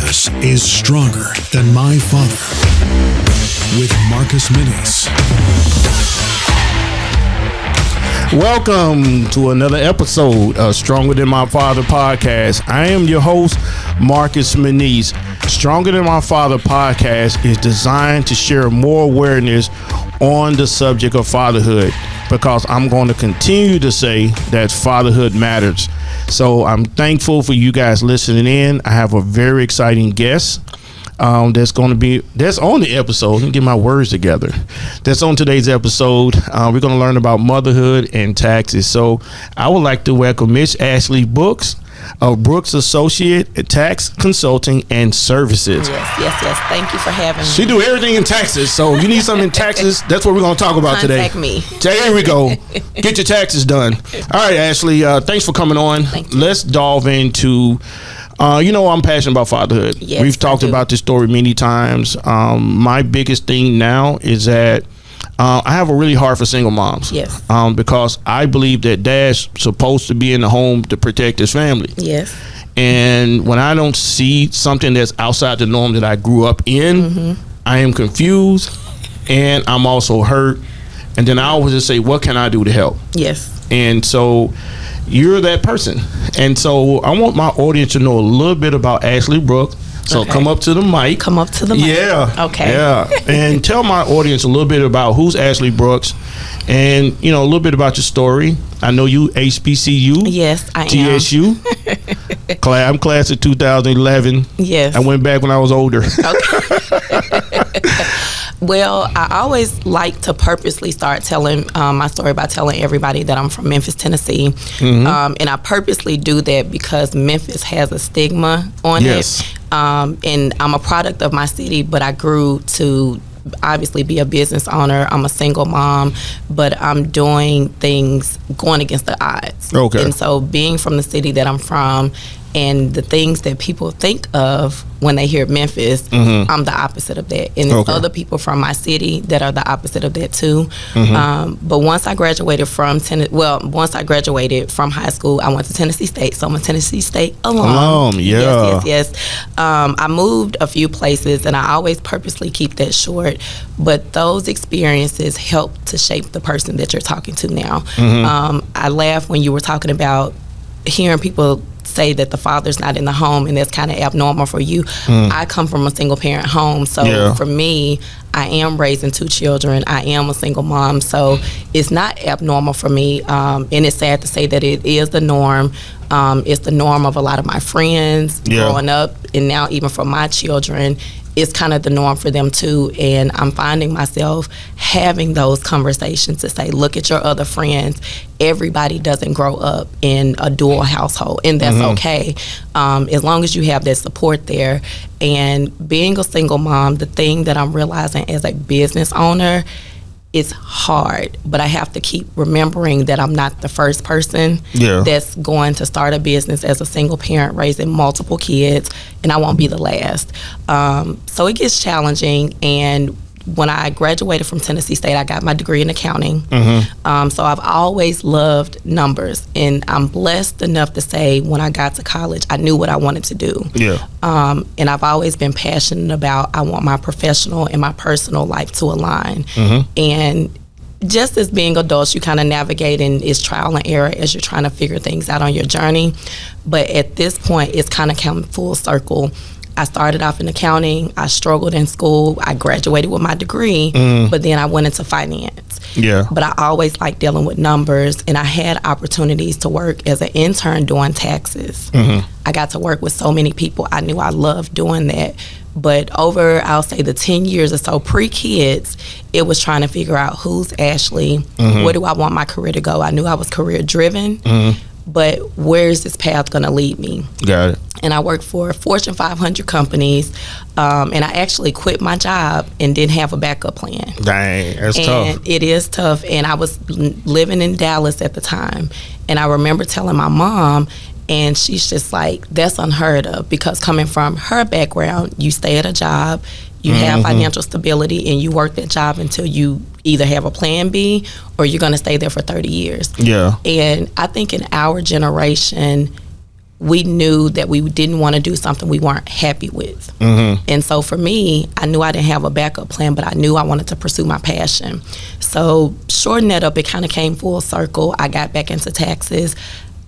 This is Stronger Than My Father with Marcus Minis. Welcome to another episode of Stronger Than My Father podcast. I am your host, Marcus Minis. Stronger Than My Father podcast is designed to share more awareness on the subject of fatherhood, because I'm going to continue to say that fatherhood matters. So I'm thankful for you guys listening in. I have a very exciting guest that's on the episode. Let me get my words together. That's on today's episode. We're going to learn about motherhood and taxes. So I would like to welcome Miss Ashlee Brooks of Brooks Associate Tax Consulting and Services. Yes. Thank you for having me. She do everything in taxes. So if you need something in taxes, that's what we're going to talk about today. Contact me. There we go. Get your taxes done. All right, Ashlee, thanks for coming on. Thank you. Let's dive into, I'm passionate about fatherhood. Yes, We've talked about this story many times. My biggest thing now is that I have a really hard for single moms. Yes. Because I believe that dad's supposed to be in the home to protect his family. Yes. And when I don't see something that's outside the norm that I grew up in, I am confused and I'm also hurt. And then I always just say, what can I do to help? Yes. And so you're that person. And so I want my audience to know a little bit about Ashlee Brooks. So Okay. come up to the mic. Yeah. Okay. Yeah. And tell my audience a little bit about who's Ashlee Brooks and, a little bit about your story. I know you HBCU. Yes, I am. TSU. I'm class of 2011. Yes. I went back when I was older. Okay. Well, I always like to purposely start telling my story by telling everybody that I'm from Memphis, Tennessee. And I purposely do that because Memphis has a stigma on Yes. it. And I'm a product of my city, but I grew to obviously be a business owner. I'm a single mom, but I'm doing things going against the odds. Okay. And so being from the city that I'm from and the things that people think of when they hear Memphis, I'm the opposite of that. And there's other people from my city that are the opposite of that too. But once I graduated from high school, I went to Tennessee State. So I'm a Tennessee State alum. Yeah. Yes. I moved a few places, and I always purposely keep that short. But those experiences help to shape the person that you're talking to now. I laugh when you were talking about hearing people say that the father's not in the home and that's kind of abnormal for you. I come from a single parent home, so for me, I am raising two children. I am a single mom, so it's not abnormal for me, and it's sad to say that it is the norm. It's the norm of a lot of my friends growing up, and now even for my children, it's kind of the norm for them too. And I'm finding myself having those conversations to say, look at your other friends. Everybody doesn't grow up in a dual household, and that's okay, as long as you have that support there. And being a single mom, the thing that I'm realizing as a business owner, it's hard, but I have to keep remembering that I'm not the first person that's going to start a business as a single parent raising multiple kids, and I won't be the last. So it gets challenging. And when I graduated from Tennessee State, I got my degree in accounting. So I've always loved numbers, and I'm blessed enough to say when I got to college, I knew what I wanted to do. And I've always been passionate about, I want my professional and my personal life to align. And just as being adults, you kind of navigate, and it's trial and error as you're trying to figure things out on your journey. But at this point, it's kind of come full circle. I started off in accounting. I struggled in school. I graduated with my degree, but then I went into finance. But I always liked dealing with numbers, and I had opportunities to work as an intern doing taxes. I got to work with so many people. I knew I loved doing that. But over, I'll say, the 10 years or so pre-kids, it was trying to figure out who's Ashlee, where do I want my career to go. I knew I was career driven, but where is this path going to lead me? Got it. And I worked for Fortune 500 companies, and I actually quit my job and didn't have a backup plan. Dang, that's tough. And it is tough. And I was living in Dallas at the time, and I remember telling my mom, and she's just like, that's unheard of, because coming from her background, you stay at a job, you have financial stability, and you work that job until you either have a plan B or you're going to stay there for 30 years. And I think in our generation, we knew that we didn't want to do something we weren't happy with. And so for me, I knew I didn't have a backup plan, but I knew I wanted to pursue my passion. So shorten that up, it kind of came full circle. I got back into taxes.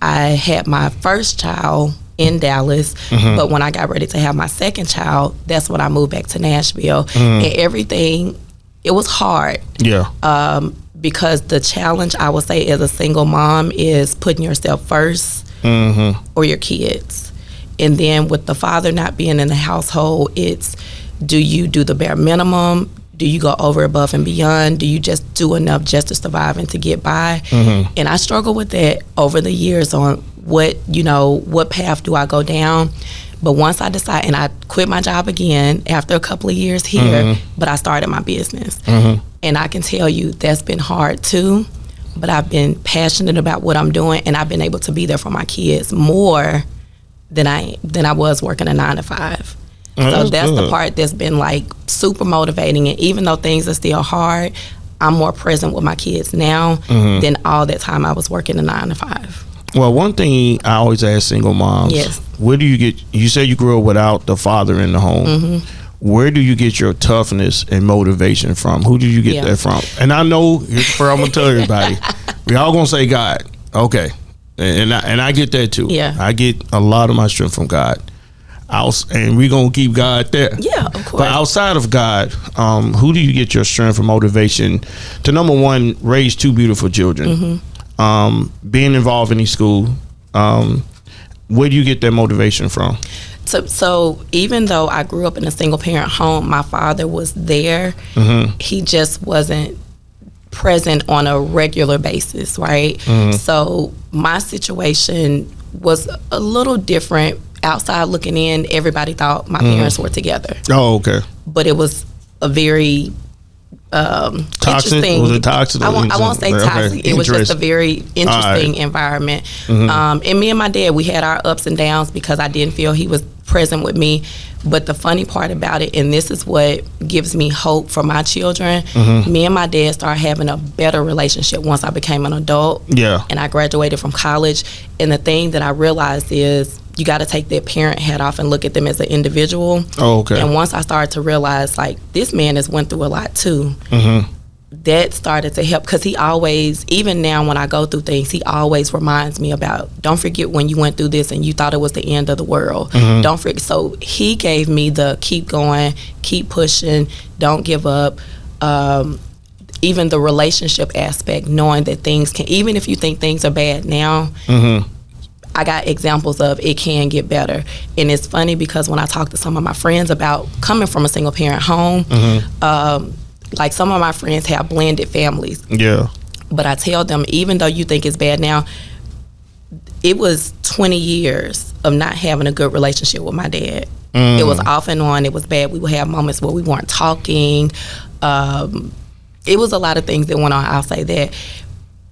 I had my first child in Dallas, but when I got ready to have my second child, that's when I moved back to Nashville. And everything, it was hard. Because the challenge, I would say, as a single mom is putting yourself first or your kids. And then with the father not being in the household, it's, do you do the bare minimum? Do you go over, above, and beyond? Do you just do enough just to survive and to get by? And I struggle with that over the years on what path do I go down? But once I decide, and I quit my job again after a couple of years here, but I started my business. And I can tell you that's been hard too, but I've been passionate about what I'm doing, and I've been able to be there for my kids more than I was working a 9 to 5. So that's the part that's been like super motivating. And even though things are still hard, I'm more present with my kids now than all that time I was working a 9 to 5. Well, one thing I always ask single moms, where do you get, you said you grew up without the father in the home. Where do you get your toughness and motivation from? Who do you get that from? And I know, here's where I'm going to tell everybody, we all going to say God. Okay. And I get that too. I get a lot of my strength from God. And we're going to keep God there. Yeah, of course. But outside of God, who do you get your strength and motivation to, number one, raise 2 beautiful children? Being involved in these school, where do you get that motivation from? So even though I grew up in a single parent home, my father was there. He just wasn't present on a regular basis, right? So my situation was a little different. Outside looking in, everybody thought my parents were together. Oh, okay. But it was a very toxic? Interesting. Was it toxic? I won't say toxic. Okay. It was just a very interesting environment. And me and my dad, we had our ups and downs because I didn't feel he was present with me. But the funny part about it, and this is what gives me hope for my children, me and my dad started having a better relationship once I became an adult. And I graduated from college. And the thing that I realized is, you got to take that parent hat off and look at them as an individual. And once I started to realize, like, this man has went through a lot too, that started to help, because he always, even now when I go through things, he always reminds me about, don't forget when you went through this and you thought it was the end of the world. Don't forget. So he gave me the keep going, keep pushing, don't give up. Even the relationship aspect, knowing that things can, even if you think things are bad now, I got examples of it can get better. And it's funny because when I talk to some of my friends about coming from a single parent home, like some of my friends have blended families. But I tell them, even though you think it's bad now, it was 20 years of not having a good relationship with my dad. It was off and on. It was bad. We would have moments where we weren't talking. It was a lot of things that went on, I'll say that.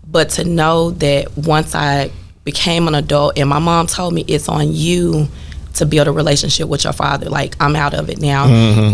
But to know that once I became an adult, and my mom told me, it's on you to build a relationship with your father. Like, I'm out of it now.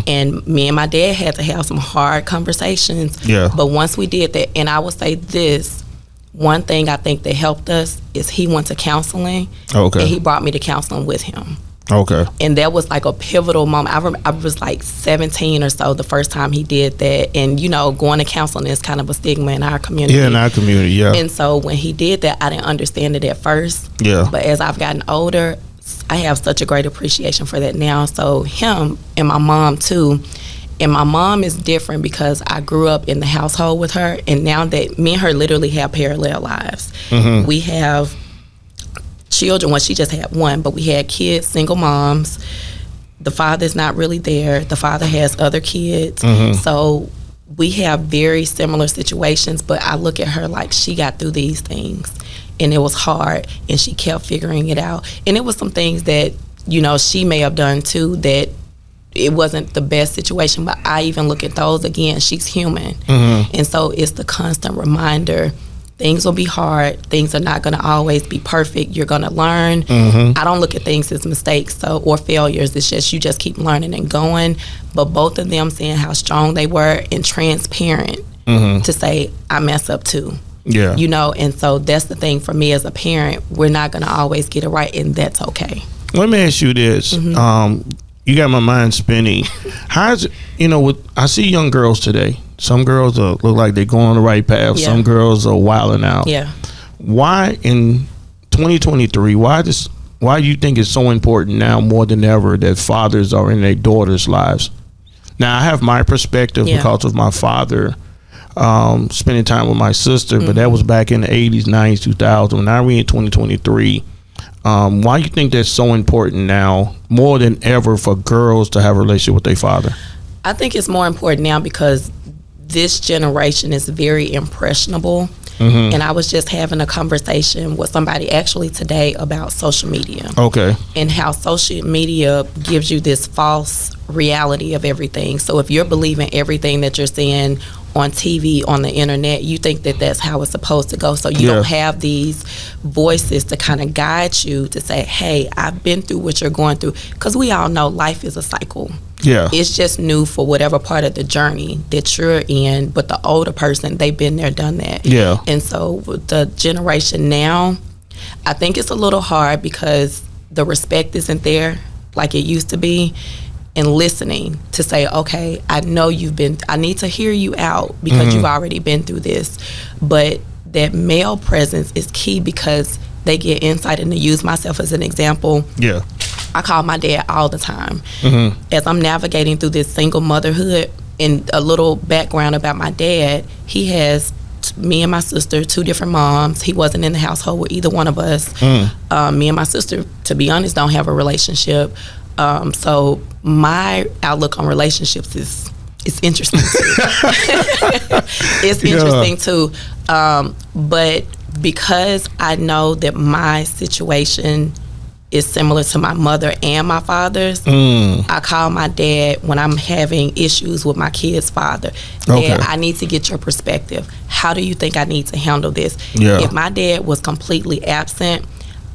And me and my dad had to have some hard conversations. But once we did that, and I would say this, one thing I think that helped us is he went to counseling. And he brought me to counseling with him. And that was like a pivotal moment. I was like 17 or so the first time he did that. And, you know, going to counseling is kind of a stigma in our community. In our community, And so when he did that, I didn't understand it at first. But as I've gotten older, I have such a great appreciation for that now. So him and my mom too. And my mom is different because I grew up in the household with her. And now that me and her literally have parallel lives. We have children. Well, she just had one, but we had kids, single moms. The father's not really there. The father has other kids. So we have very similar situations, but I look at her like she got through these things and it was hard and she kept figuring it out. And it was some things that, you know, she may have done too that it wasn't the best situation, but I even look at those again. She's human. And so it's the constant reminder, things will be hard. Things are not going to always be perfect. You're going to learn. I don't look at things as mistakes or failures. It's just you just keep learning and going. But both of them saying how strong they were and transparent to say, I mess up too. Yeah. You know, and so that's the thing for me as a parent. We're not going to always get it right, and that's okay. Let me ask you this. You got my mind spinning. How's it, I see young girls today. Some girls look like they're going on the right path. Yeah. Some girls are wilding out. Yeah. Why in 2023, why do you think it's so important now more than ever that fathers are in their daughters' lives? Now, I have my perspective because of my father spending time with my sister, but that was back in the 80s, 90s, 2000. Now we're in 2023. Why do you think that's so important now more than ever for girls to have a relationship with their father? I think it's more important now because this generation is very impressionable. And I was just having a conversation with somebody actually today about social media. Okay. And how social media gives you this false reality of everything. So if you're believing everything that you're seeing on TV, on the internet, you think that that's how it's supposed to go. So you don't have these voices to kind of guide you to say, hey, I've been through what you're going through. Because we all know life is a cycle. Yeah. It's just new for whatever part of the journey that you're in. But the older person, they've been there, done that. Yeah. And so with the generation now, I think it's a little hard because the respect isn't there like it used to be. And listening to say, okay, I know I need to hear you out because you've already been through this. But that male presence is key because they get insight. And to use myself as an example, I call my dad all the time. As I'm navigating through this single motherhood, and a little background about my dad, he has me and my sister, 2 different moms. He wasn't in the household with either one of us. Me and my sister, to be honest, don't have a relationship. So my outlook on relationships is interesting too. It's interesting too. But because I know that my situation is similar to my mother and my father's, I call my dad when I'm having issues with my kid's father. Dad, I need to get your perspective. How do you think I need to handle this? If my dad was completely absent,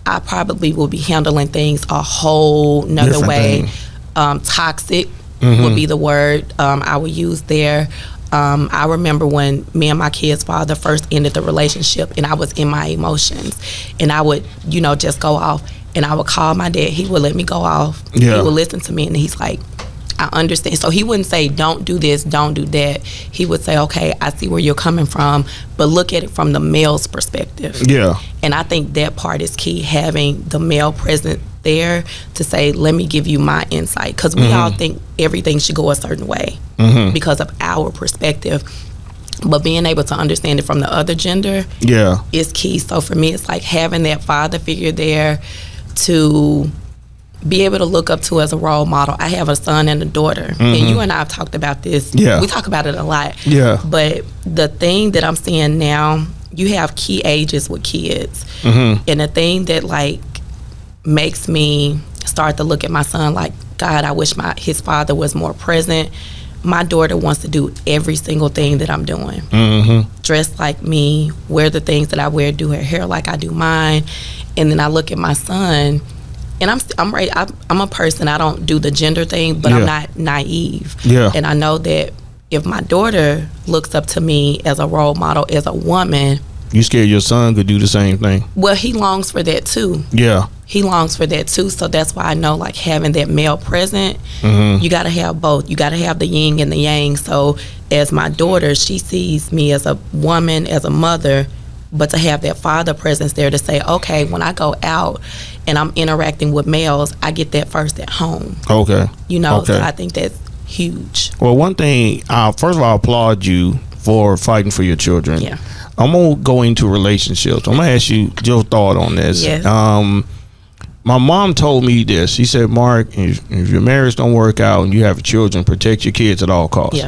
I probably will be handling things a whole nother different way. Toxic would be the word I would use there. I remember when me and my kid's father first ended the relationship, and I was in my emotions, and I would, just go off, and I would call my dad. He would let me go off. He would listen to me, and he's like, I understand. So he wouldn't say, don't do this, don't do that. He would say, okay, I see where you're coming from, but look at it from the male's perspective. And I think that part is key, having the male present there to say, let me give you my insight. Because we all think everything should go a certain way because of our perspective. But being able to understand it from the other gender is key. So for me, it's like having that father figure there to be able to look up to as a role model. I have a son and a daughter, and you and I have talked about this. We talk about it a lot. But the thing that I'm seeing now, you have key ages with kids, and the thing that makes me start to look at my son like, God, I wish his father was more present. My daughter wants to do every single thing that I'm doing. Dress like me, wear the things that I wear, do her hair like I do mine. And then I look at my son, and I'm a person, I don't do the gender thing, but I'm not naive. And I know that if my daughter looks up to me as a role model, as a woman, you scared your son could do the same thing? Well, he longs for that too. He longs for that too. So that's why I know, having that male present, you got to have both. You got to have the yin and the yang. So as my daughter, she sees me as a woman, as a mother, but to have that father presence there to say, okay, when I go out and I'm interacting with males, I get that first at home. So I think that's huge. Well, one thing, first of all, I applaud you for fighting for your children. I'm going to go into relationships. I'm going to ask you your thought on this. My mom told me this. She said, Mark, if your marriage don't work out and you have children, protect your kids at all costs.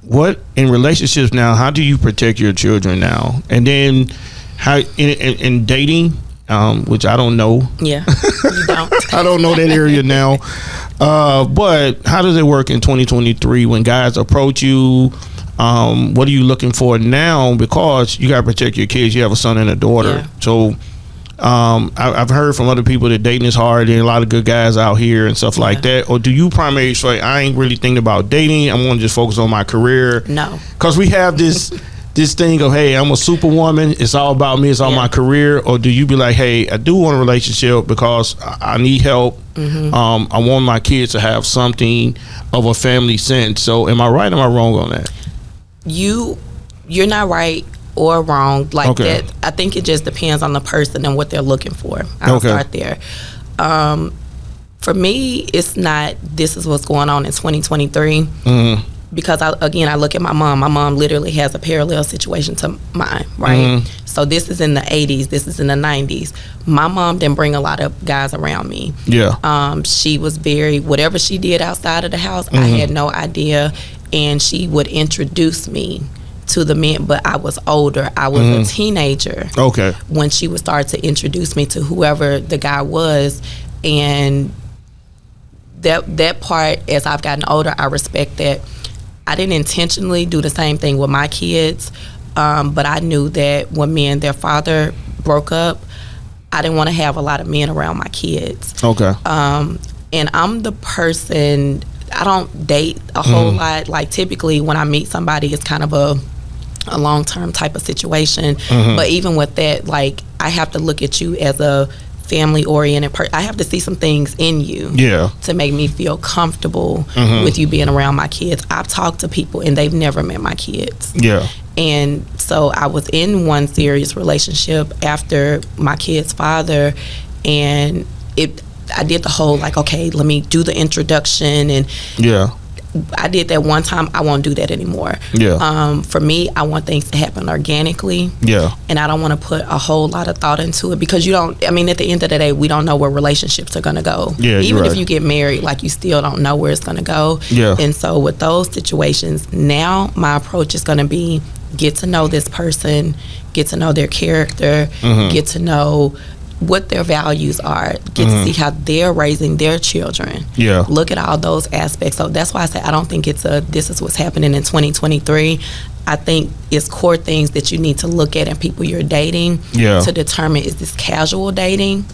What in relationships now, how do you protect your children now? And then how in dating, which I don't know. You don't. I don't know that area now. But how does it work in 2023 when guys approach you? What are you looking for now? Because you got to protect your kids. You have a son and a daughter. So I've heard from other people that dating is hard and a lot of good guys out here and stuff like that. Or do you primarily say, I ain't really thinking about dating, I'm going to just focus on my career? No. Because we have this this thing of, hey, I'm a superwoman, it's all about me, it's all my career, or do you be like, hey, I do want a relationship because I need help. I want my kids to have something of a family sense. So am I right, am I wrong on that? You're not right or wrong like that. I think it just depends on the person and what they're looking for. I'll start there. For me, it's not this is what's going on in 2023 because I look at my mom. My mom literally has a parallel situation to mine, right? So this is in the 80s, this is in the 90s. My mom didn't bring a lot of guys around me. She was very, whatever she did outside of the house, I had no idea, and she would introduce me to the men, but I was older. I was a teenager when she would start to introduce me to whoever the guy was, and that part, as I've gotten older, I respect that. I didn't intentionally do the same thing with my kids, but I knew that when me and their father broke up, I didn't want to have a lot of men around my kids. And I'm the person, I don't date a whole lot. Like typically when I meet somebody, it's kind of a long-term type of situation. But even with that, like I have to look at you as a family-oriented person. I have to see some things in you to make me feel comfortable with you being around my kids. I've talked to people and they've never met my kids. And so I was in one serious relationship after my kid's father, and I did the whole like, okay, let me do the introduction, and I did that one time. I won't do that anymore. For me, I want things to happen organically. And I don't want to put a whole lot of thought into it because at the end of the day, we don't know where relationships are going to go. Even if you get married, like you still don't know where it's going to go. And so with those situations, now my approach is going to be get to know this person, get to know their character, get to know what their values are, get to see how they're raising their children. Look at all those aspects. So that's why I say I don't think this is what's happening in 2023. I think it's core things that you need to look at in people you're dating to determine, is this casual dating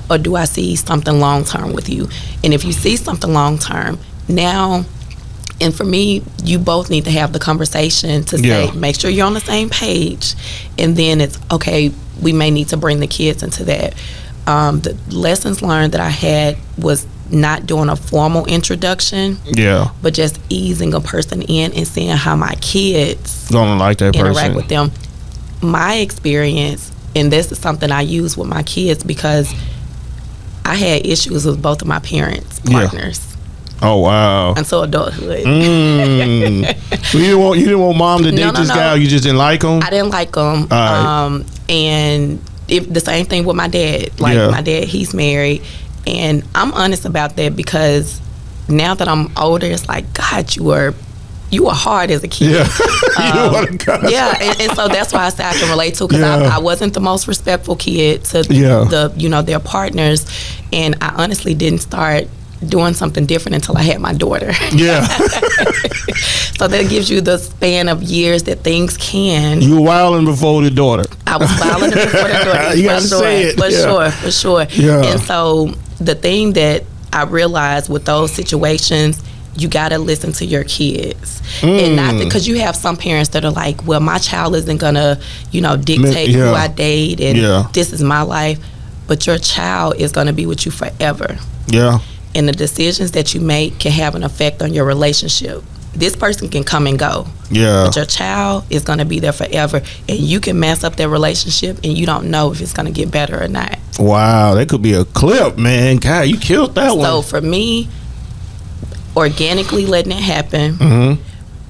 or do I see something long term with you? And if you see something long term, now, and for me, you both need to have the conversation to say, make sure you're on the same page. And then it's, okay, we may need to bring the kids into that. The lessons learned that I had was not doing a formal introduction, but just easing a person in and seeing how my kids gonna like that interact person with them. My experience, and this is something I use with my kids because I had issues with both of my parents' partners. Oh wow! Until adulthood. So you didn't want mom to date this guy. You just didn't like him. I didn't like him. And the same thing with my dad. Like my dad, he's married, and I'm honest about that because now that I'm older, it's like, God, you were hard as a kid. And so that's why I say I can relate to, because I wasn't the most respectful kid to their partners, and I honestly didn't start doing something different until I had my daughter. So that gives you the span of years that things can. You were wilding before the daughter. I was wilding before the daughter. You gotta say it. For sure. And so the thing that I realized with those situations, you gotta listen to your kids, and not because you have some parents that are like, well, my child isn't gonna, dictate who I date, and this is my life, but your child is gonna be with you forever. And the decisions that you make can have an effect on your relationship. This person can come and go, but your child is going to be there forever, and you can mess up their relationship and you don't know if it's going to get better or not. Wow, that could be a clip, man. God, you killed that one. So for me, organically letting it happen,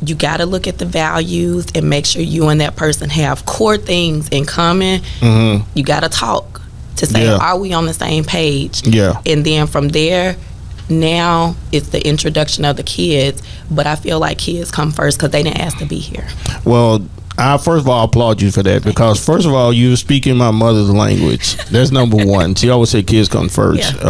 you got to look at the values and make sure you and that person have core things in common. You got to talk to say, are we on the same page? And then from there, now it's the introduction of the kids, but I feel like kids come first because they didn't ask to be here. Well, I first of all applaud you for that, because first of all, you're speaking my mother's language. That's number one. She always said kids come first.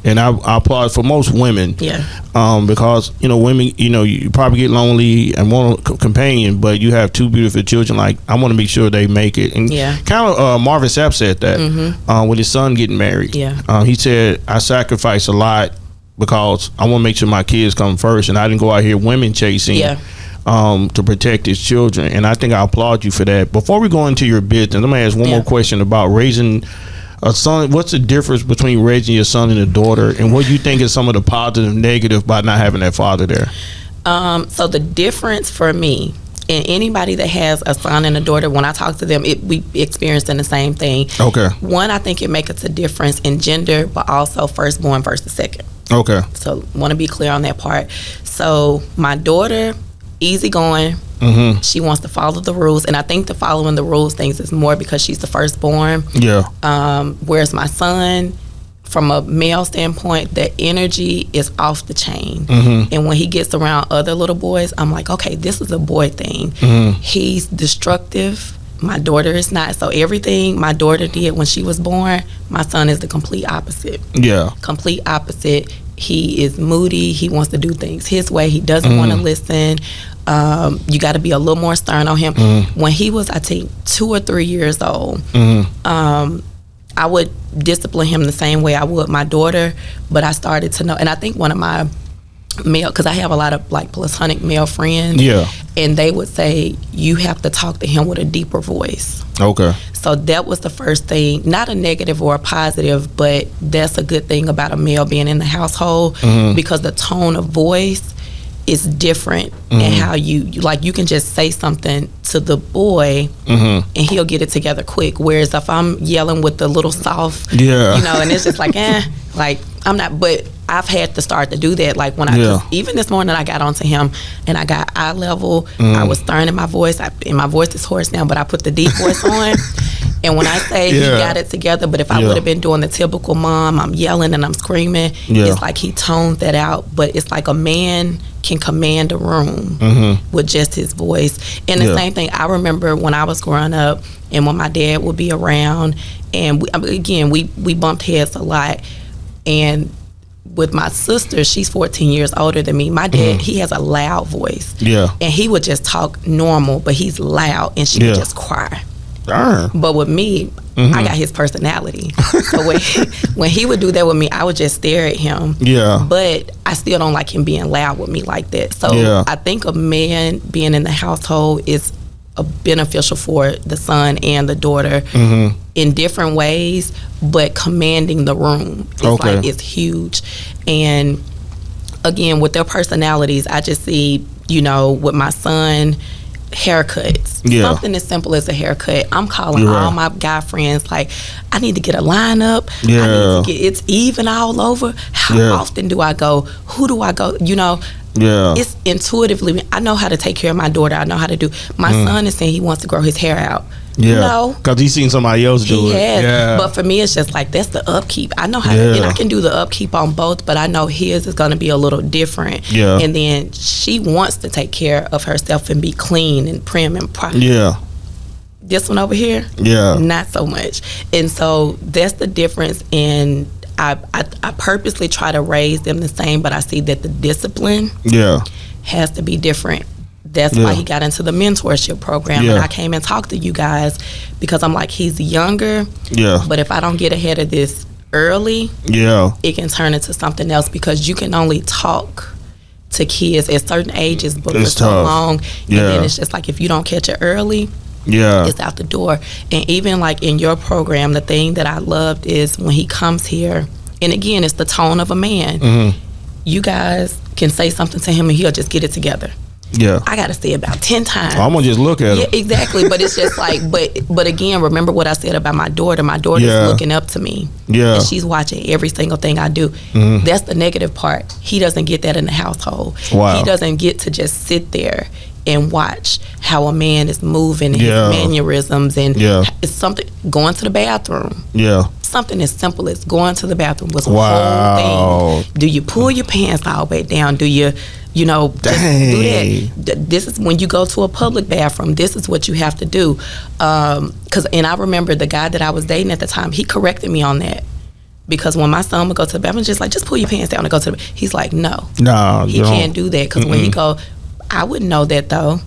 And I applaud for most women, because women, you probably get lonely and want a companion, but you have two beautiful children. Like, I want to make sure they make it. And kind of Marvin Sapp said that with his son getting married. He said, I sacrifice a lot because I want to make sure my kids come first, and I didn't go out here women chasing. to protect his children, and I think I applaud you for that. Before we go into your business, let me ask one more question about raising a son. What's the difference between raising your son and a daughter, and what do you think is some of the positive, negative by not having that father there? So the difference for me, and anybody that has a son and a daughter, when I talk to them, we experiencing the same thing. Okay. One, I think it makes a difference in gender, but also firstborn versus second. Okay. So want to be clear on that part. So my daughter, easygoing. She wants to follow the rules, and I think the following the rules things is more because she's the firstborn. Yeah. Whereas my son, from a male standpoint, the energy is off the chain. And when he gets around other little boys, I'm like, okay, this is a boy thing. He's destructive. My daughter is not. So everything my daughter did when she was born, my son is the complete opposite. Yeah. Complete opposite. He is moody. He wants to do things his way. He doesn't want to listen. You got to be a little more stern on him. When he was, I think, 2 or 3 years old, I would discipline him the same way I would my daughter, but I started to know, and I think one of my male, because I have a lot of like platonic male friends, and they would say, you have to talk to him with a deeper voice. Okay. So that was the first thing, not a negative or a positive, but that's a good thing about a male being in the household, because the tone of voice is different, and how you like, you can just say something to the boy and he'll get it together quick, whereas if I'm yelling with the little soft, you know, and it's just like like I'm not, but I've had to start to do that, like when I even this morning I got onto him and I got eye level, I was stern in my voice, and my voice is hoarse now, but I put the deep voice on. And when I say he got it together, but if I would have been doing the typical mom, I'm yelling and I'm screaming, it's like he toned that out. But it's like a man can command a room with just his voice. And the same thing, I remember when I was growing up and when my dad would be around, and we bumped heads a lot. And with my sister, she's 14 years older than me. My dad, he has a loud voice. And he would just talk normal, but he's loud, and she would just cry. But with me, I got his personality. So when he would do that with me, I would just stare at him. But I still don't like him being loud with me like that. So I think a man being in the household is beneficial for the son and the daughter in different ways, but commanding the room is like, it's huge. And again, with their personalities, I just see, you know, with my son, haircuts, something as simple as a haircut. I'm calling all my guy friends, like, I need to get a lineup. I need to get, it's even all over. How often do I go? Who do I go? You know, it's intuitively, I know how to take care of my daughter. I know how to do. My son is saying he wants to grow his hair out. You know, because he's seen somebody else do it. But for me, it's just like, that's the upkeep. I know how to, and I can do the upkeep on both, but I know his is going to be a little different. And then she wants to take care of herself and be clean and prim and proper. This one over here, not so much. And so that's the difference. And I purposely try to raise them the same, but I see that the discipline has to be different. That's why he got into the mentorship program. And I came and talked to you guys because I'm like, he's younger, but if I don't get ahead of this early, it can turn into something else, because you can only talk to kids at certain ages, but it's for so long. And then it's just like, if you don't catch it early, it's out the door. And even like in your program, the thing that I loved is when he comes here, and again, it's the tone of a man. You guys can say something to him and he'll just get it together. I gotta say about 10 times. I'm gonna just look at him. Exactly. But it's just like, but again, remember what I said about my daughter. My daughter's looking up to me. And she's watching every single thing I do. That's the negative part. He doesn't get that in the household. He doesn't get to just sit there and watch how a man is moving, his mannerisms, and it's something, going to the bathroom. Something as simple as going to the bathroom was a whole thing. Do you pull your pants all the way down? Do you, you know, just do that? This is when you go to a public bathroom. This is what you have to do. And I remember the guy that I was dating at the time, he corrected me on that. Because when my son would go to the bathroom, just like, just pull your pants down and go to the, he's like, no, he can't do that. Because when he go, I wouldn't know that though.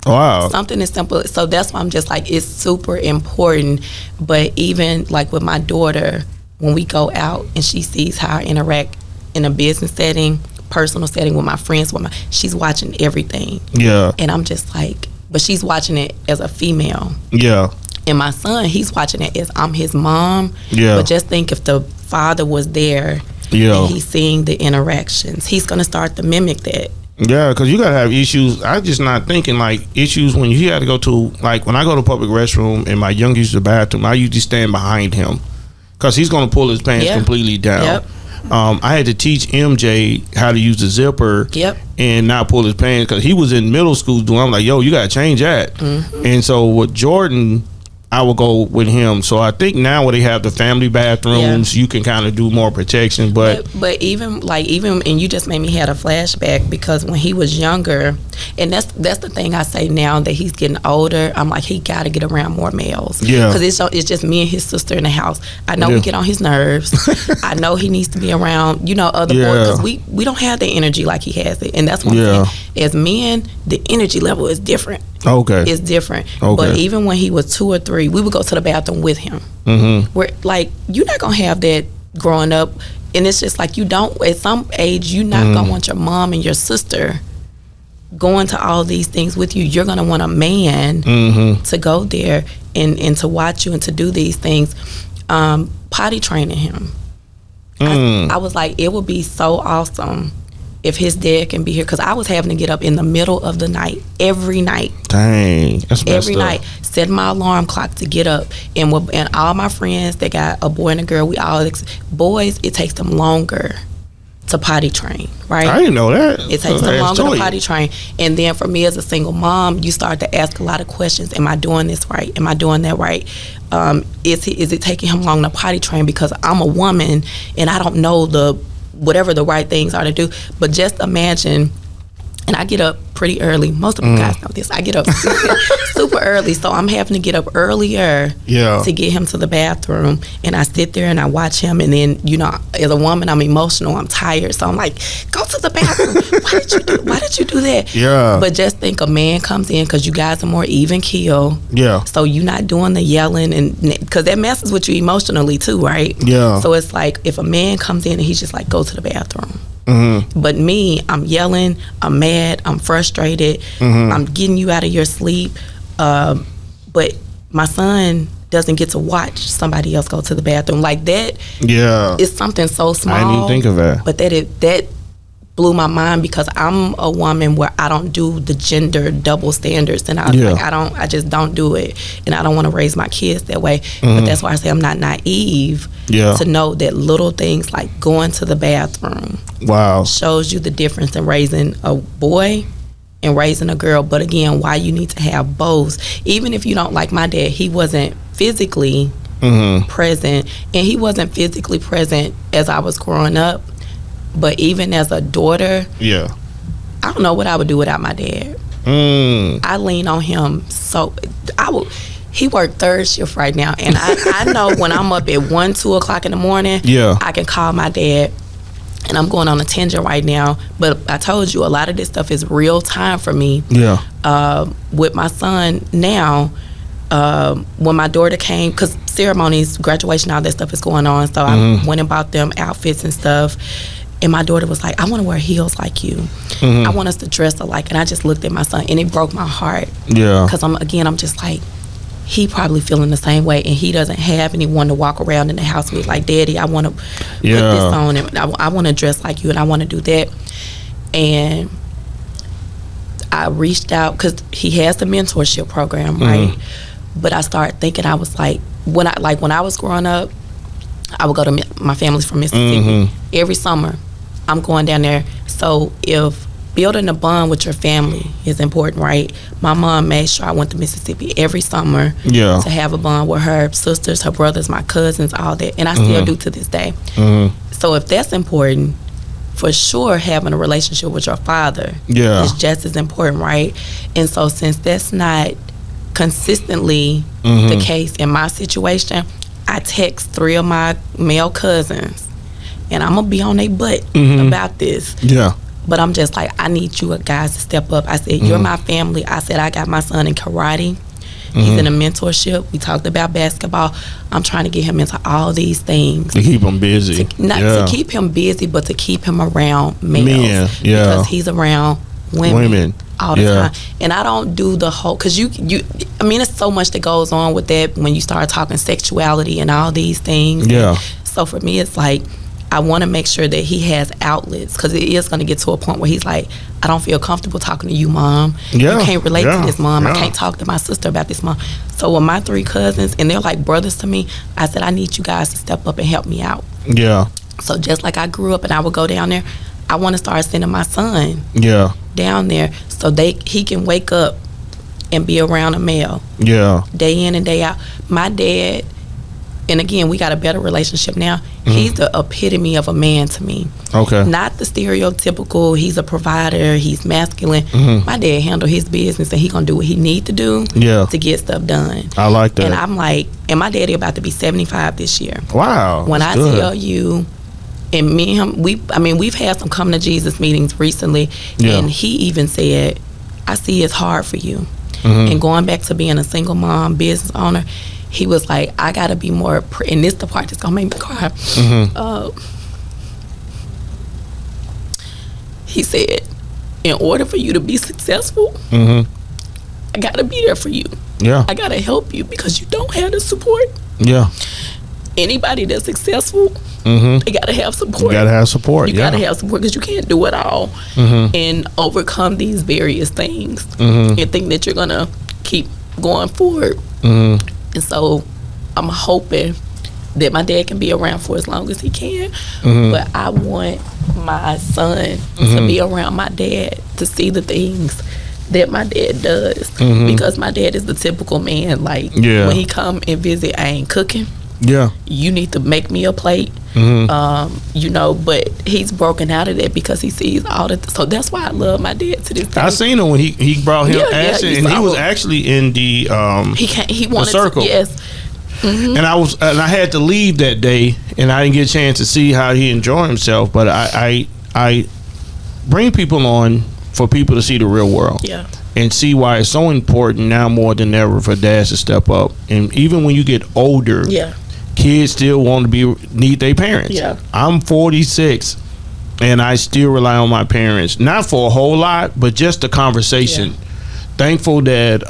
Something as simple. So that's why I'm just like, it's super important. But even like with my daughter, when we go out and she sees how I interact in a business setting, personal setting with my friends, she's watching everything. Yeah. And I'm just like, but she's watching it as a female. Yeah. And my son, he's watching it as I'm his mom. Yeah. But just think if the father was there, yeah, and he's seeing the interactions, he's gonna start to mimic that. Yeah, because you gotta have issues. I just not thinking like issues when you had to go to, like when I go to public restroom and my young use the bathroom, I usually stand behind him because he's gonna pull his pants completely down. Yep. I had to teach MJ how to use the zipper. Yep. And not pull his pants because he was in middle school doing. I'm like, yo, you gotta change that. Mm-hmm. And so with Jordan, I will go with him. So I think now when they have the family bathrooms, you can kind of do more protection. But even and you just made me had a flashback because when he was younger, and that's the thing I say now that he's getting older, I'm like, he got to get around more males. Yeah. Because it's just me and his sister in the house. I know we get on his nerves. I know he needs to be around, other boys because we don't have the energy like he has it. And that's one thing. As men, the energy level is different. Okay. It's different. Okay. But even when he was 2 or 3, we would go to the bathroom with him. Mm-hmm. We're like, you're not going to have that growing up. And it's just like, you don't, at some age, you're not going to want your mom and your sister going to all these things with you. You're going to want a man to go there and to watch you and to do these things. Potty training him. I was like, it would be so awesome if his dad can be here, because I was having to get up in the middle of the night every night. Dang, that's messed every up. night, set my alarm clock to get up, and all my friends, they got a boy and a girl. We all boys. It takes them longer to potty train, right? I didn't know that. It takes them longer to potty train, and then for me as a single mom, you start to ask a lot of questions. Am I doing this right? Am I doing that right? Is it taking him long to potty train because I'm a woman and I don't know whatever the right things are to do? But just imagine, and I get up pretty early. Most of you guys know this. I get up super early, so I'm having to get up earlier to get him to the bathroom. And I sit there and I watch him, and then, as a woman, I'm emotional, I'm tired, so I'm like, go to the bathroom. Why did you do that? Yeah. But just think, a man comes in, because you guys are more even keel. Yeah. So you're not doing the yelling, and because that messes with you emotionally too, right? Yeah. So it's like, if a man comes in and he's just like, go to the bathroom. Mm-hmm. But me, I'm yelling, I'm mad, I'm frustrated, I'm getting you out of your sleep. But my son doesn't get to watch somebody else go to the bathroom like that. Yeah, it's something so small. I didn't even think of that. But that blew my mind, because I'm a woman where I don't do the gender double standards, and I just don't do it, and I don't want to raise my kids that way. But that's why I say I'm not naive to know that little things like going to the bathroom shows you the difference in raising a boy and raising a girl. But again, why you need to have both. Even if you don't, like my dad, he wasn't physically present, and he wasn't physically present as I was growing up. But even as a daughter, I don't know what I would do without my dad. I lean on him. So he worked third shift right now, and I know when I'm up at 1, 2 o'clock in the morning, I can call my dad. And I'm going on a tangent right now, but I told you a lot of this stuff is real time for me. With my son now, when my daughter came, because ceremonies, graduation, all that stuff is going on, so I went and bought them outfits and stuff. And my daughter was like, I want to wear heels like you. I want us to dress alike. And I just looked at my son, and it broke my heart. Because I'm just like, he probably feeling the same way, and he doesn't have anyone to walk around in the house with. Like, Daddy, I want to put this on, and I want to dress like you, and I want to do that. And I reached out, because he has the mentorship program, right? But I started thinking, I was like, when I was growing up, I would go to my family's from Mississippi every summer. I'm going down there. So if building a bond with your family is important, right? My mom made sure I went to Mississippi every summer to have a bond with her sisters, her brothers, my cousins, all that. And I still do to this day. So if that's important, for sure having a relationship with your father is just as important, right? And so since that's not consistently the case in my situation, I text 3 of my male cousins, and I'm going to be on their butt about this. But I'm just like, I need you guys to step up. I said, you're my family. I said, I got my son in karate. He's in a mentorship. We talked about basketball. I'm trying to get him into all these things. To keep him busy. To keep him busy, but to keep him around males. Men, Because he's around women all the time. And I don't do the whole, because I mean, it's so much that goes on with that when you start talking sexuality and all these things. Yeah. So for me, it's like, I want to make sure that he has outlets, because it is going to get to a point where he's like, I don't feel comfortable talking to you, Mom. Yeah. You can't relate to this, Mom. Yeah. I can't talk to my sister about this, Mom. So with my 3 cousins, and they're like brothers to me, I said, I need you guys to step up and help me out. Yeah. So just like I grew up and I would go down there, I want to start sending my son down there so he can wake up and be around a male. Yeah. Day in and day out. My dad, and again, we got a better relationship now. He's the epitome of a man to me. Okay. Not the stereotypical, he's a provider, he's masculine. My dad handle his business and he gonna do what he need to do to get stuff done. I like that. And I'm like, and my daddy about to be 75 this year. Wow. When I tell you, and me and him, we've had some come to Jesus meetings recently, and he even said, I see it's hard for you. And going back to being a single mom, business owner, he was like, I gotta be more, and this the part that's gonna make me cry. He said, in order for you to be successful, I gotta be there for you. Yeah. I gotta help you because you don't have the support. Yeah. Anybody that's successful, they gotta have support. You gotta have support. You gotta have support, because you can't do it all and overcome these various things and think that you're gonna keep going forward. And so I'm hoping that my dad can be around for as long as he can, but I want my son to be around my dad, to see the things that my dad does, because my dad is the typical man. Like when he come and visit, I ain't cooking. Yeah. You need to make me a plate. But he's broken out of that because he sees all the so that's why I love my dad to this day. I seen him when he brought him Ashlee, and he was actually in the he wanted the circle. And I had to leave that day, and I didn't get a chance to see how he enjoyed himself. But I bring people on for people to see the real world. Yeah. And see why it's so important now more than ever for dads to step up. And even when you get older, kids still want to need their parents. Yeah. I'm 46, and I still rely on my parents, not for a whole lot, but just the conversation. Thankful that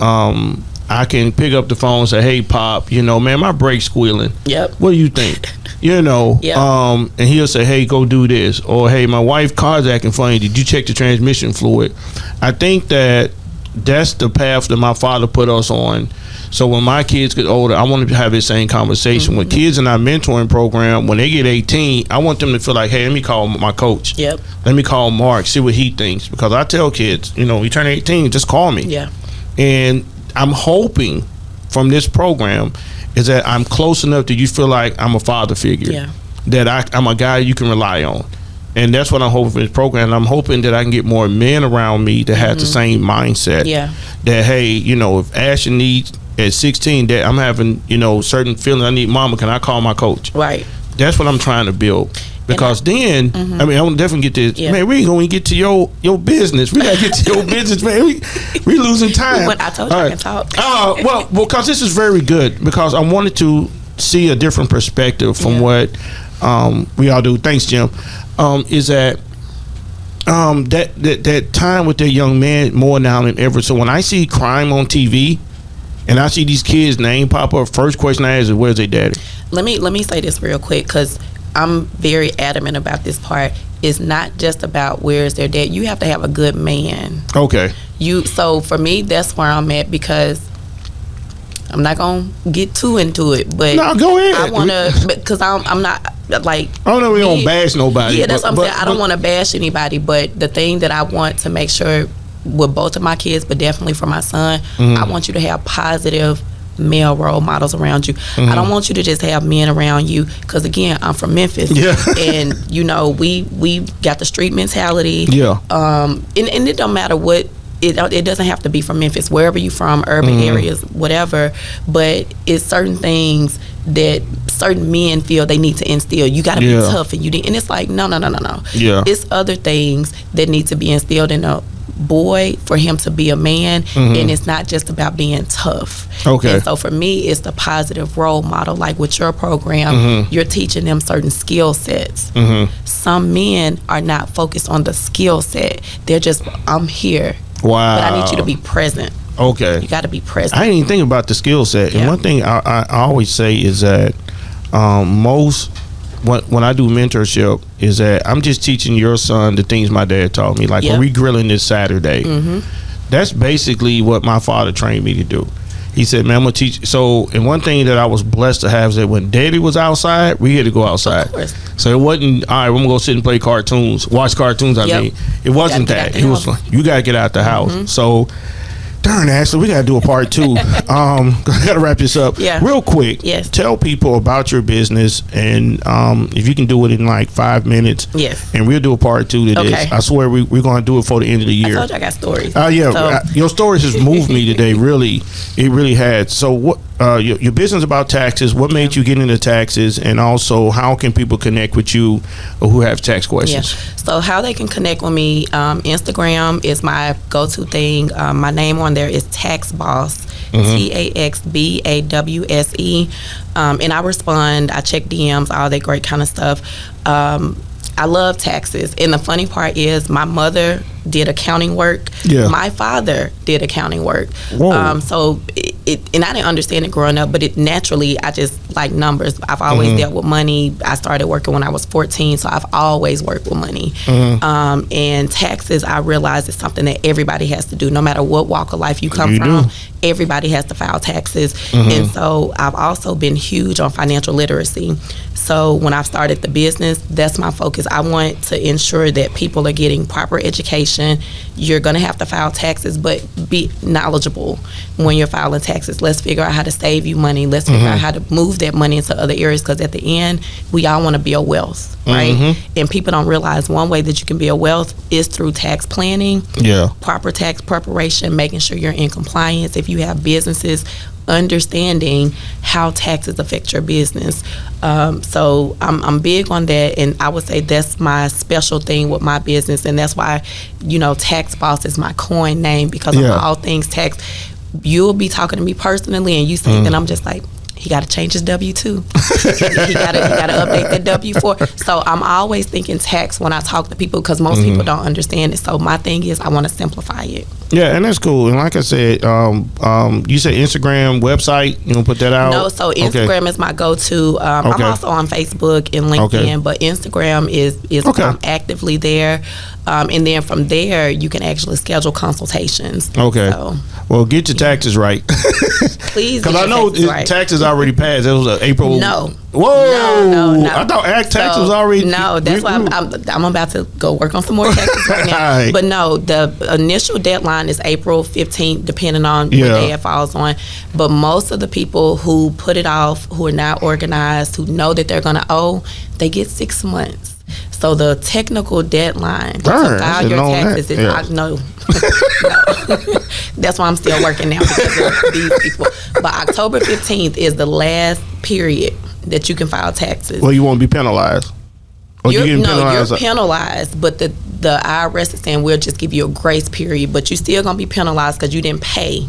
I can pick up the phone and say, hey, Pop, man, my brake's squealing. Yep. What do you think? And he'll say, hey, go do this. Or, hey, my wife's car's acting funny. Did you check the transmission fluid? I think that's the path that my father put us on. So when my kids get older, I want to have this same conversation with kids in our mentoring program. When they get 18, I want them to feel like, hey, let me call my coach. Yep. Let me call Mark, see what he thinks. Because I tell kids, you turn 18, just call me. Yeah. And I'm hoping from this program is that I'm close enough that you feel like I'm a father figure. Yeah. That I'm a guy you can rely on. And that's what I'm hoping for this program. I'm hoping that I can get more men around me that have the same mindset. Yeah. That, hey, if Ashlee needs at 16, that I'm having, certain feelings, I need mama, can I call my coach? Right. That's what I'm trying to build. Because then, I want to definitely get this. Yeah. Man, we ain't going to get to your business. We got to get to your business, man. We losing time. I told you I can talk. Well, because this is very good. Because I wanted to see a different perspective from what we all do. Thanks, Jim. Is that that time with that young man more now than ever. So when I see crime on TV and I see these kids' name pop up, first question I ask is, where's their daddy? Let me say this real quick, because I'm very adamant about this part. It's not just about where's their dad. You have to have a good man. Okay. So for me, that's where I'm at, because I'm not gonna get too into it, but no, go ahead. I wanna, because I'm not like. I don't know. We don't bash nobody. Yeah, that's what I'm saying. I don't want to bash anybody, but the thing that I want to make sure with both of my kids, but definitely for my son, I want you to have positive male role models around you. I don't want you to just have men around you, because again, I'm from Memphis, and we got the street mentality. And it don't matter what. It doesn't have to be from Memphis, wherever you from, urban areas, whatever, but it's certain things that certain men feel they need to instill. You got to be tough, and it's like no. It's other things that need to be instilled in a boy for him to be a man, and it's not just about being tough. Okay. And so for me, it's the positive role model. Like with your program, you're teaching them certain skill sets. Some men are not focused on the skill set. They're just, I'm here. Wow. But I need you to be present. Okay. You got to be present. I didn't even think about the skill set. And one thing I always say is that when I do mentorship is that I'm just teaching your son the things my dad taught me. Like when we grilling this Saturday, that's basically what my father trained me to do. He said, man, I'm going to teach. So, and one thing that I was blessed to have is that when daddy was outside, we had to go outside. Of course. So it wasn't, all right, we're going to go sit and play cartoons, watch cartoons, I mean. It wasn't that. It was, you got to get out the house. So, darn, Ashlee, we got to do a part 2. I got to wrap this up real quick. Yes. Tell people about your business, and if you can do it in like 5 minutes. Yes. And we'll do a part 2 to this. I swear we're going to do it for the end of the year. I told you I got stories. Your stories has moved me today. Really, it really had. So what? Your business about taxes. What made you get into taxes, and also how can people connect with you who have tax questions? So how they can connect with me? Instagram is my go-to thing. My name on there is Tax Boss, TaxBawse, and I respond. I check DMs, all that great kind of stuff. I love taxes, and the funny part is my mother did accounting work. My father did accounting work. So and I didn't understand it growing up, but it naturally, I just like numbers. I've always dealt with money. I started working when I was 14, so I've always worked with money. And taxes, I realize, is something that everybody has to do, no matter what walk of life you come from. Everybody has to file taxes. And so I've also been huge on financial literacy. So when I started the business, that's my focus. I want to ensure that people are getting proper education. You're going to have to file taxes, but be knowledgeable when you're filing taxes. Let's figure out how to save you money. Let's figure out how to move that money into other areas, because at the end, we all want to build wealth, right? And people don't realize one way that you can build wealth is through tax planning, proper tax preparation, making sure you're in compliance. If you have businesses, understanding how taxes affect your business. So I'm big on that, and I would say that's my special thing with my business, and that's why, Tax Boss is my coin name, because of all things tax. You'll be talking to me personally, and you think that I'm just like, he got to change his W-2. he got to update that W-4. So I'm always thinking tax when I talk to people, because most people don't understand it. So my thing is, I want to simplify it. Yeah, and that's cool. And like I said, you said Instagram, website, you gonna put that out? No, so Instagram is my go-to. I'm also on Facebook and LinkedIn, but Instagram is I'm actively there. And then from there, you can actually schedule consultations. Okay. So, well, get your taxes right. Please. Because I know taxes already passed. It was April. No. Whoa. No. I thought tax was already. No, that's why I'm about to go work on some more taxes right now. But no, the initial deadline is April 15th, depending on what day it falls on. But most of the people who put it off, who are not organized, who know that they're going to owe, they get 6 months. So the technical deadline to file your taxes is no. That's why I'm still working now, because of these people. But October 15th is the last period that you can file taxes. Well, you won't be penalized. You're penalized, but the IRS is saying we'll just give you a grace period, but you're still gonna be penalized because you didn't pay.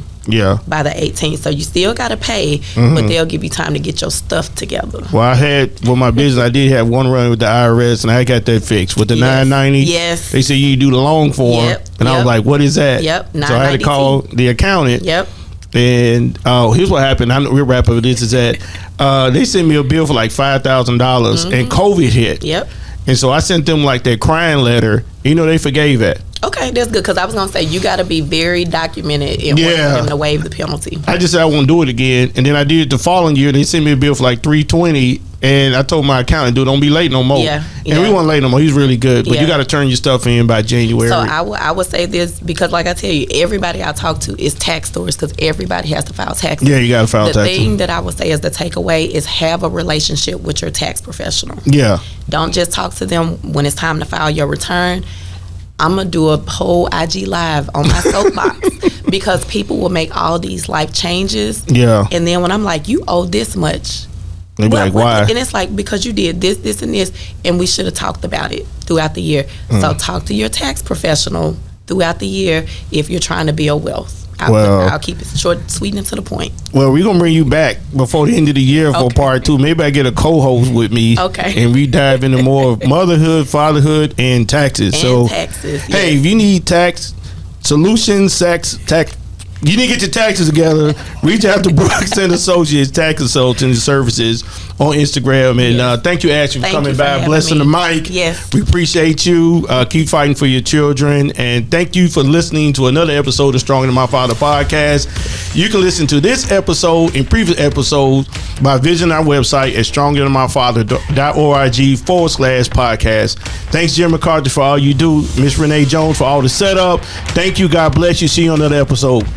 By the 18th, so you still gotta pay, but they'll give you time to get your stuff together. Well, I had my business. I did have one run with the IRS, and I got that fixed with the 990. Yes, they said you do the loan form, and I was like, "What is that?" So I had to call the accountant. And here's what happened. We'll wrap up with this. Is that they sent me a bill for like $5,000, and COVID hit. And so I sent them like that crying letter. They forgave that. Okay, that's good, because I was going to say, you got to be very documented in order for them to waive the penalty. I just said I won't do it again. And then I did it the following year. They sent me a bill for like $320, and I told my accountant, dude, don't be late no more. And we weren't late no more. He's really good. But you got to turn your stuff in by January. So I would say this, because like I tell you, everybody I talk to is tax stores, because everybody has to file taxes. Yeah, you got to file taxes. The thing that I would say is the takeaway is have a relationship with your tax professional. Don't just talk to them when it's time to file your return. I'm going to do a whole IG live on my soapbox, because people will make all these life changes. And then when I'm like, you owe this much. They be like, why? And it's like, because you did this, and this, and we should have talked about it throughout the year. So talk to your tax professional throughout the year if you're trying to build wealth. I'll keep it short, sweet, and to the point. Well, we're going to bring you back before the end of the year for part 2. Maybe I get a co-host with me. Okay. And we dive into more of motherhood, fatherhood, and taxes. Taxes, hey, if you need tax solutions, tax, you need to get your taxes together, reach out to Brooks and Associates Tax Consulting Services on Instagram. And thank you, Ashley, for coming by, blessing the mic. Yes. We appreciate you. Keep fighting for your children. And thank you for listening to another episode of Stronger Than My Father podcast. You can listen to this episode and previous episodes by visiting our website at strongerthanmyfather.org/podcast. Thanks, Jim McCarthy, for all you do. Miss Renee Jones for all the setup. Thank you. God bless you. See you on another episode.